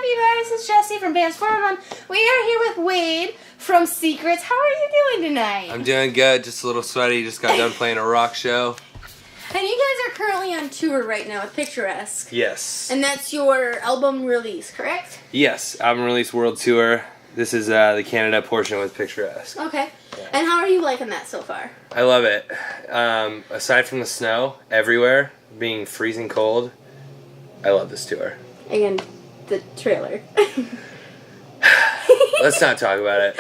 you guys? It's Jessie from Bands Forum. We are here with Wade from Secrets. How are you doing tonight? I'm doing good, just a little sweaty. Just got done playing a rock show. And you guys are currently on tour right now with Picturesque. Yes. And that's your album release, correct? Yes, album release world tour. This is the Canada portion with Picturesque. Okay. Yeah. And how are you liking that so far? I love it. Aside from the snow everywhere, being freezing cold, I love this tour. And the trailer. Let's not talk about it.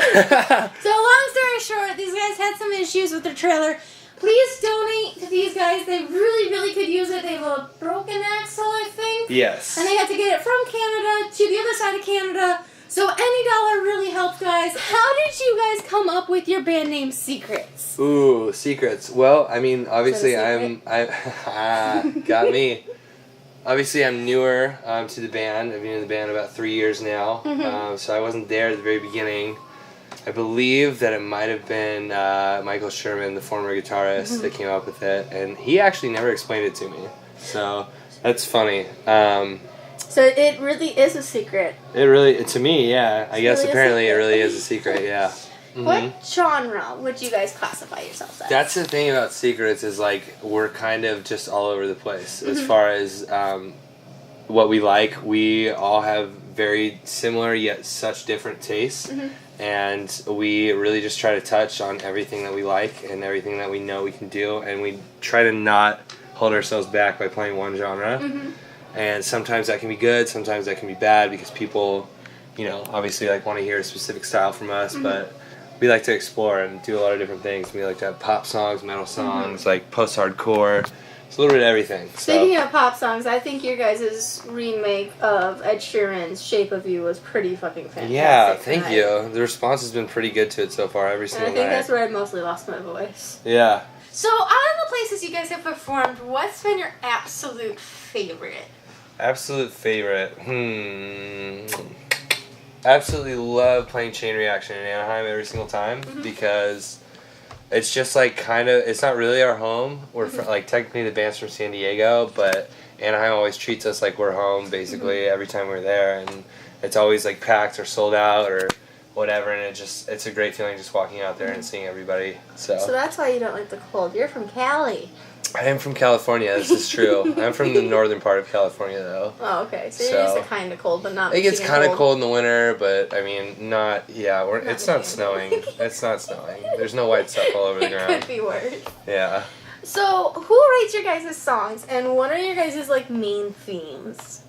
So long story short, these guys had some issues with their trailer. Please donate to these guys. They really, really could use it. They have a broken axle, I think. Yes. And they had to get it from Canada to the other side of Canada. So any dollar really helps, guys. How did you guys come up with your band name Secrets? Ooh, Secrets. Well, I mean, obviously got me. Obviously, I'm newer to the band. I've been in the band about 3 years now. So I wasn't there at the very beginning. I believe that it might have been Michael Sherman, the former guitarist, that came up with it. And he actually never explained it to me. So that's funny. So it really is a secret. It really, to me, yeah. I guess really apparently it really is a secret, yeah. What genre would you guys classify yourselves as? That's the thing about Secrets is, like, we're kind of just all over the place. As far as what we like, we all have very similar yet such different tastes. And we really just try to touch on everything that we like and everything that we know we can do. And we try to not hold ourselves back by playing one genre. And sometimes that can be good, sometimes that can be bad because people, you know, obviously like want to hear a specific style from us, but we like to explore and do a lot of different things. We like to have pop songs, metal songs, like post-hardcore. It's a little bit of everything. Speaking of pop songs, I think your guys' remake of Ed Sheeran's Shape of You was pretty fucking fantastic. Yeah, thank you. The response has been pretty good to it so far, every single night. I think that's where I mostly lost my voice. Yeah. So, out of the places you guys have performed, what's been your absolute favorite? Absolute favorite? Absolutely love playing Chain Reaction in Anaheim every single time because it's just like kind of, it's not really our home. We're like technically the band's from San Diego, but Anaheim always treats us like we're home basically every time we're there, and it's always like packed or sold out or whatever, and it's a great feeling just walking out there and seeing everybody. So that's why you don't like the cold. You're from Cali. I am from California, this is true. I'm from the northern part of California, though. Oh, okay. So you're just kind of cold, but not It gets kind of cold in the winter, but, I mean, it's not snowing. It's not snowing. There's no white stuff all over the ground. It could be worse. Yeah. So, who writes your guys' songs, and what are your guys' like, main themes?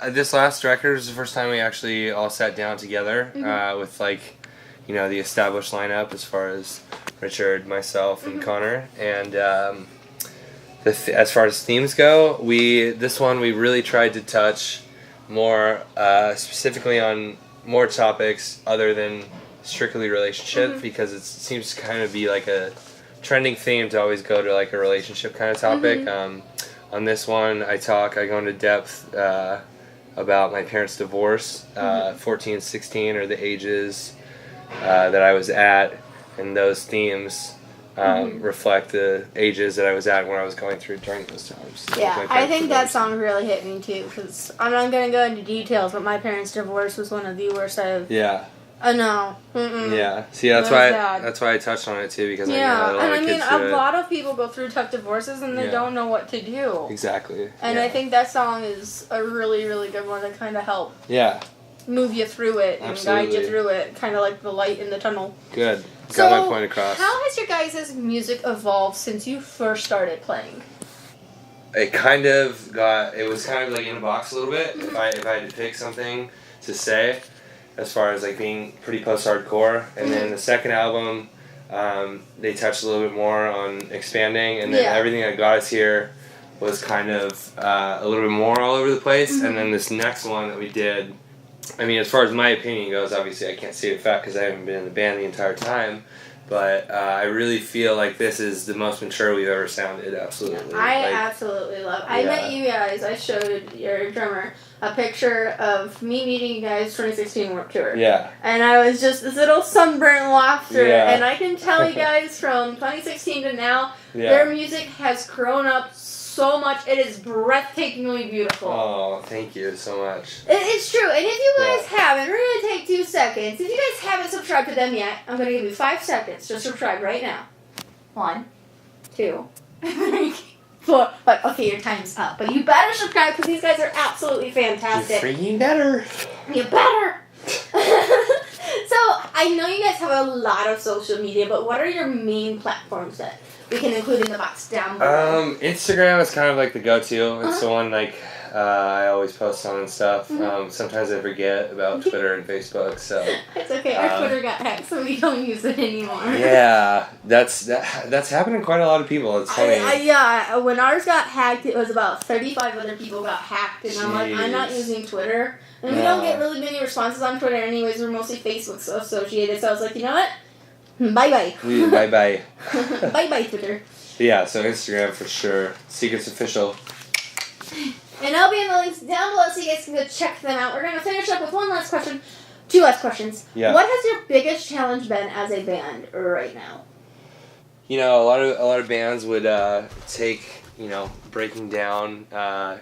This last record is the first time we actually all sat down together, with, like, you know, the established lineup as far as Richard, myself, and Connor, and as far as themes go, this one we really tried to touch more specifically on more topics other than strictly relationship because it seems to kind of be like a trending theme to always go to like a relationship kind of topic. On this one, I go into depth about my parents' divorce. 14 and 16 are the ages that I was at. And those themes reflect the ages that I was at when I was going through during those times. Yeah, I think that song really hit me too, because I'm not going to go into details, but my parents' divorce was one of the worst I've... Yeah. No. Yeah. See, that's why I touched on it too, because I know that a lot of kids do it. A lot of people go through tough divorces and they don't know what to do. Exactly. And I think that song is a really, really good one to kind of help. Yeah. Move you through it and guide you through it, kind of like the light in the tunnel. Good. Got my point across. How has your guys' music evolved since you first started playing? It was kind of like in a box a little bit. If I had to pick something to say, as far as like being pretty post-hardcore, and then the second album, they touched a little bit more on expanding, and then everything that got us here was kind of a little bit more all over the place, and then this next one that we did. I mean, as far as my opinion goes, obviously I can't say the fact because I haven't been in the band the entire time, but I really feel like this is the most mature we've ever sounded, absolutely. I absolutely love it. I met you guys, I showed your drummer a picture of me meeting you guys 2016 Warped Tour. Yeah. And I was just this little sunburnt laughter, and I can tell you guys from 2016 to now, their music has grown up so much. It is breathtakingly beautiful. Oh, thank you so much. It's true. And if you guys haven't, we're going to take 2 seconds. If you guys haven't subscribed to them yet, I'm going to give you 5 seconds to subscribe right now. 1, 2, 3, 4. But, okay, your time's up. But you better subscribe because these guys are absolutely fantastic. You freaking better. You better. So, I know you guys have a lot of social media, but what are your main platforms that we can include in the box down below? Instagram is kind of like the go-to. It's the one like I always post on and stuff. Sometimes I forget about Twitter and Facebook, so It's okay. Our Twitter got hacked, so we don't use it anymore. Yeah, that's happening to quite a lot of people. It's funny. Yeah, when ours got hacked, it was about 35 other people got hacked, and I'm like, I'm not using Twitter. And we don't get really many responses on Twitter anyways. We're mostly Facebook associated, so I was like, you know what? Bye-bye. Bye-bye. Bye-bye, Twitter. Yeah, so Instagram for sure. Secrets Official. And I'll be in the links down below so you guys can go check them out. We're going to finish up with one last question. 2 last questions. Yeah. What has your biggest challenge been as a band right now? You know, a lot of bands would take, you know, breaking down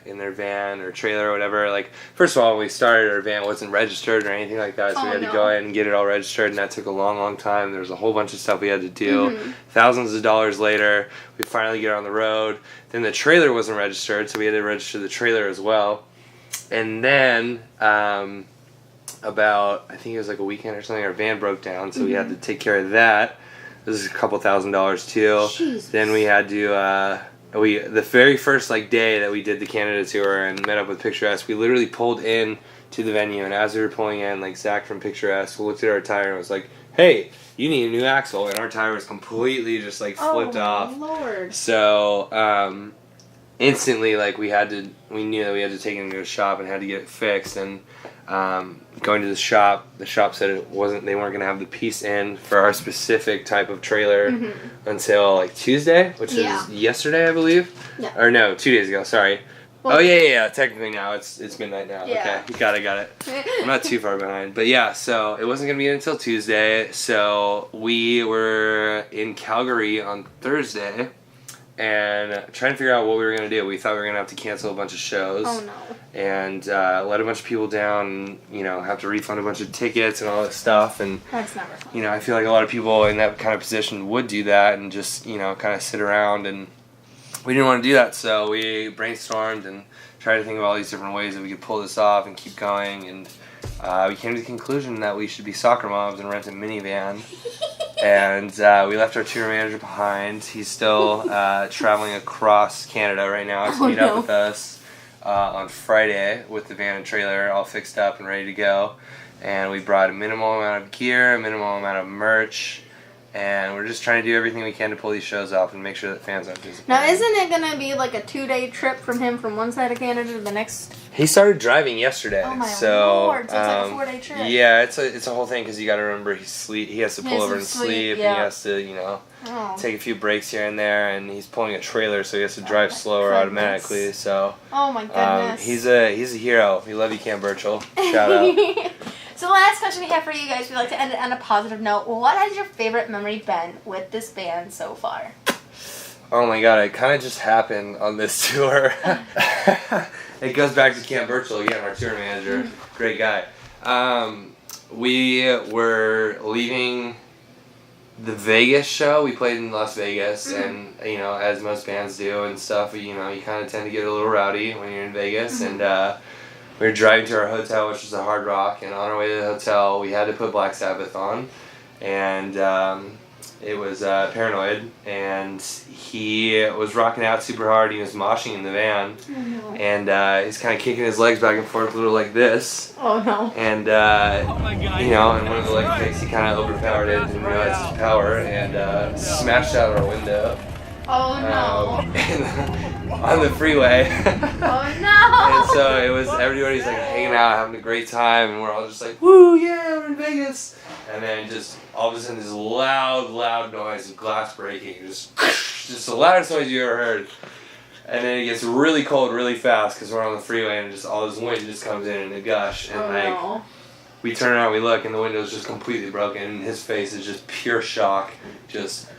in their van or trailer or whatever. Like, first of all, when we started, our van wasn't registered or anything like that, so we had to go in and get it all registered, and that took a long, long time. There was a whole bunch of stuff we had to do. Thousands of dollars later, we finally get on the road. Then the trailer wasn't registered, so we had to register the trailer as well. And then, about, I think it was like a weekend or something, our van broke down, so we had to take care of that. This is a couple $1,000s too. Jesus. Then we had to, the very first like day that we did the Canada tour and met up with Picturesque, we literally pulled in to the venue, and as we were pulling in, like Zach from Picturesque looked at our tire and was like, "Hey, you need a new axle," and our tire was completely just like flipped off. Lord. So instantly, like we knew that we had to take it into a shop and had to get it fixed. And going to the shop said they weren't gonna have the piece in for our specific type of trailer until like Tuesday, which is yesterday, I believe. Yeah. Or no, 2 days ago. Sorry. Well, yeah. Technically now it's midnight now. Yeah. Okay, got it. I'm not too far behind, but yeah. So it wasn't gonna be until Tuesday. So we were in Calgary on Thursday, and trying to figure out what we were gonna do. We thought we were gonna have to cancel a bunch of shows. Oh no. And let a bunch of people down, and, you know, have to refund a bunch of tickets and all that stuff. And That's never fun. you know, I feel like a lot of people in that kind of position would do that and just, you know, kind of sit around, and we didn't want to do that, so we brainstormed and tried to think of all these different ways that we could pull this off and keep going, and we came to the conclusion that we should be soccer moms and rent a minivan. And we left our tour manager behind. He's still traveling across Canada right now to meet up with us on Friday with the van and trailer all fixed up and ready to go. And we brought a minimal amount of gear, a minimal amount of merch, and we're just trying to do everything we can to pull these shows off and make sure that fans aren't disappointed. Now, isn't it going to be like a 2-day trip from him from one side of Canada to the next? He started driving yesterday. Oh my so, Lord, so it's like a 4-day trip. Yeah, it's a whole thing because you got to remember he has to pull over and sleep, and he has to, you know, take a few breaks here and there, and he's pulling a trailer, so he has to drive slower automatically. So, oh my goodness, he's a hero. We love you, Cam Burchell. Shout out. So the last question we have for you guys, we like to end it on a positive note. What has your favorite memory been with this band so far? Oh my god, it kind of just happened on this tour. It goes back to Cam Burchell again, our tour manager. Great guy. We were leaving the Vegas show. We played in Las Vegas, and you know, as most bands do and stuff, you know, you kind of tend to get a little rowdy when you're in Vegas, and we were driving to our hotel, which was a Hard Rock, and on our way to the hotel, we had to put Black Sabbath on, and it was Paranoid, and he was rocking out super hard. He was moshing in the van, and he's kind of kicking his legs back and forth a little like this. Oh no. And, you know, in one of the leg kicks, he kind of overpowered it, didn't realize his power, and smashed out our window. Oh no. On the freeway. Oh no. And so it was, everybody's like hanging out, having a great time, and we're all just like, woo, yeah, we're in Vegas. And then just all of a sudden this loud noise of glass breaking, just the loudest noise you ever heard. And then it gets really cold really fast because we're on the freeway, and just all this wind just comes in a gush, and we turn around, we look, and the window's just completely broken, and his face is just pure shock, just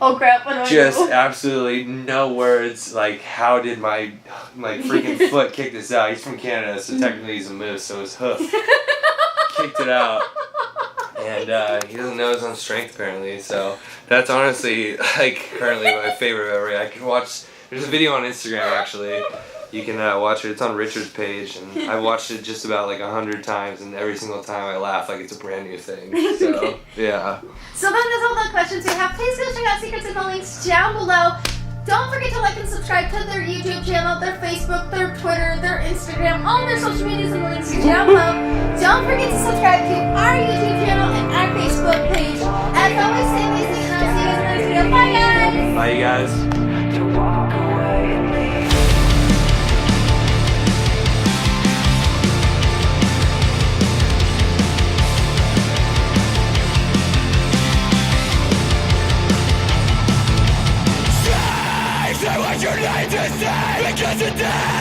Oh crap, what do I Just do? absolutely no words. Like, how did my freaking foot kick this out? He's from Canada, so technically he's a moose, so his hoof kicked it out. And he doesn't know his own strength apparently, so that's honestly like currently my favorite memory. I can watch. There's a video on Instagram actually. You can watch it. It's on Richard's page, and I watched it just about like 100 times, and every single time I laugh like it's a brand new thing. So yeah. So that is all the questions we have. Please go check out Secrets in the links down below. Don't forget to like and subscribe to their YouTube channel, their Facebook, their Twitter, their Instagram, all their social medias in the links down below. Don't forget to subscribe to our YouTube channel and our Facebook page. As always, stay amazing, and I'll see you guys in the next video. Bye, guys! Bye, you guys. Say what you need to say, because it is.